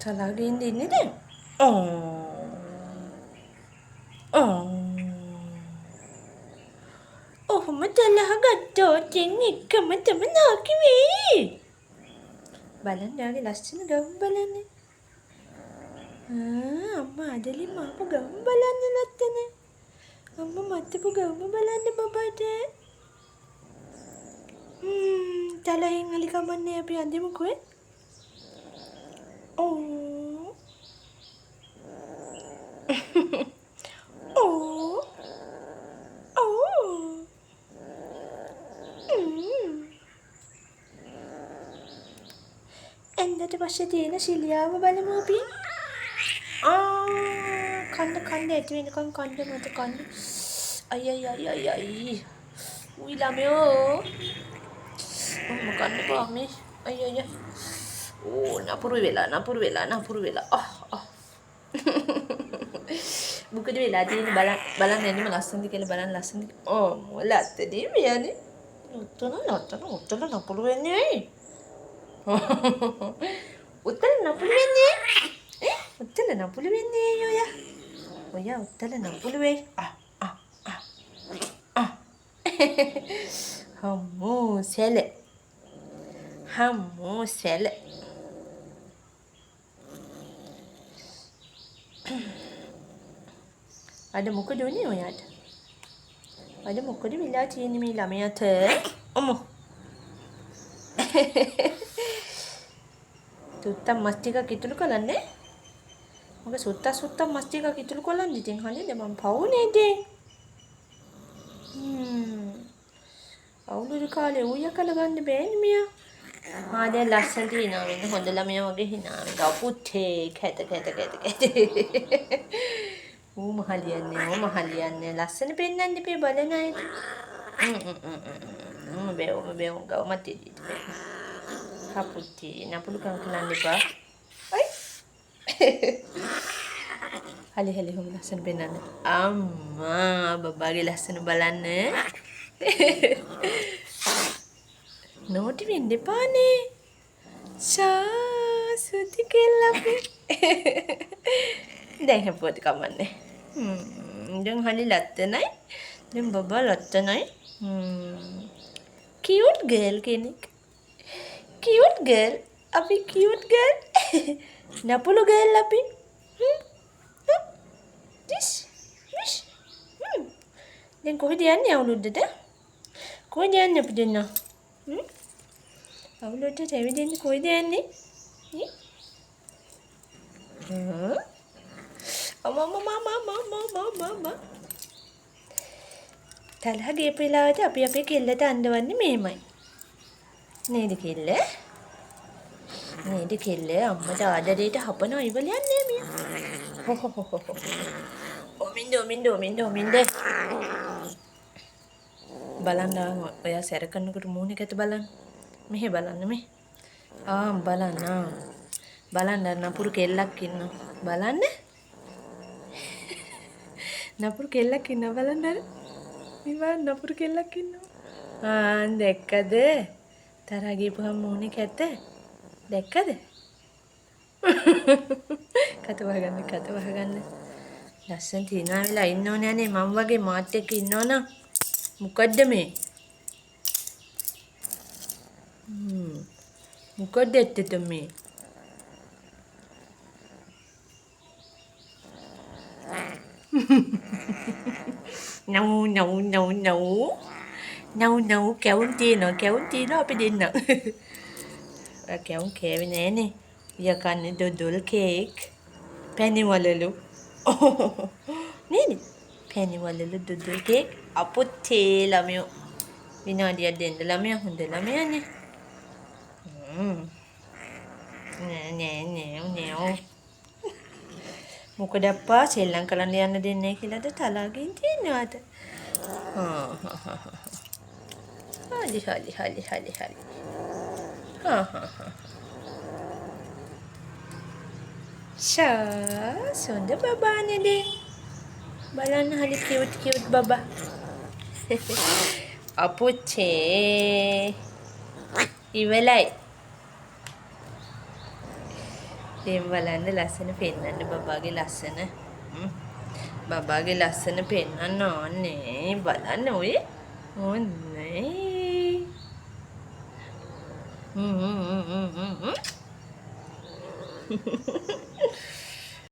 තලාගෙන ඉන්නේ දැන්. ඔහොම තලහ ගත්තොත් එකම තම නාකි වෙයි. බලන්න යාගේ ලස්සන ගම් බලන්න. අම්මා අදලි මාපු ගම් බලන්න නැත්තන. අම්මා මත්තපු ගම බලන්න බබාට. තලහෙන් අලි කමන්නේ අපි අඳිමුකෝ. එන්දට පස්සේ තියෙන සිලියාව බලමු අපි. කන්න ඇති වෙනකන් කන්න මත කන්න. අයි. උයි ළමයෝ. කන්න පාමේ. අයි. නපුරු වෙලා. මොකද වෙලා තියෙන්නේ බලන්න එන්නම ලස්සනද කියලා බලන්න ලස්සනද. ලස්සනදී මෙයානේ. උත්තර නපුරු වෙන්නේ ඇයි? උත්තර නපුරු වෙන්නේ. උත්තර නපුරු වෙන්නේ ඔයා උත්තර නපුරු වෙයි. හම්මෝ සැල. අද මොකද උනේ ඔයාට? අද මොකද වෙලා තියෙන්නේ මේ ළමයාට? අම්මෝ. සුත්තා මස් ටිකක් ඉතුරු කරන්නේ. මොකද සුත්තා මස් ටිකක් ඉතුරු කරන්නේ ඉතින් හරියද මම පවුනේ ඉතින්. අවුරුදු කාලේ ඌය කලගන්න බෑනේ මෙයා. දැන් ලස්සන තියනවා වෙන හොඳ ළමයා වගේ hina වෙනවා. පුතේ කැත. ඌ මහලියන්නේ ලස්සන පෙන්නන්න ඉපේ බලන අය. බේව ගව මතේ දීට. හපුටි නපුළු කම් කලන්න එපා. හලි හොම ලස්සන පෙන්නන්න. අම්මා බබාගේ ලස්සන බලන්න. නෝටි වෙන්න එපානේ. සුති කෙල්ලපේ. දැන් හැපුවට කමන්නේ. දැන් හලි ලත්තනයි. දැන් බබා ලත්තනයි. කියුට් ගර්ල් කෙනෙක්. Cute girl. අපි කියුට් ගර්ල්. නපුළු ගර්ල් අපි. දැන් කොහෙද යන්නේ අවුරුද්දට? කොහෙද යන්නේ අපි දෙන්න? අවුරුද්දට ඇවිදින්න කොහෙද යන්නේ? අම්මා. තලහ ගියපු වෙලාවට අපි අපේ කෙල්ලට අඬවන්නේ මෙහෙමයි. නේද කෙල්ල? අම්මට ආදරේට හපනවා ඉවලයන් නේ මියා. ඔමින්ද. බලන්න ඔයා සැර කරනකොට මූණ කැත බලන්න. මෙහෙ බලන්න මේ. බලන්න නපුරු කෙල්ලක් ඉන්නවා. බලන්න. නපුරු කෙල්ලක් ඉන්නවා බලන්න අර. මේ නපුරු කෙල්ලක් ඉන්නවා. දැක්කද? තරහ ගියපුවම මූණේ කැත. දැක්කද? කත වහගන්න. ලස්සන තියනවා වෙලා ඉන්නෝනේ අනේ මම වගේ මාත් එක්ක ඉන්නවනම් මොකද්ද මේ? මොකද්ද ඇත්තට මේ? නව් කැවුම් තියෙනවා අපි දෙන්න. කැවුම් කෑවේ නෑනේ. යකන්නේ දොඩොල් කේක්. පැණි වලලු. නේද? පැණි වලලු දොඩොල් කේක්. අපුත්තේ ළමයෝ. විනාඩියක් දෙන්න ළමයා හොඳ ළමයානේ. නෑ. මොකද අප්පා සෙල්ලම් කරන්න යන්න දෙන්නේ කියලාද තලාගෙන තියනවාද? හලි. සොඳ බබානේ දැන්. බලන්න හලි කියුට් බබා. අපුච්චේ ඉවලයි. තේම බලන්න ලස්සන පෙන්නන්න බබාගේ ලස්සන. බබාගේ ලස්සන පෙන්නන්න ඕනේ. බලන්න ඔය. ඕනේ.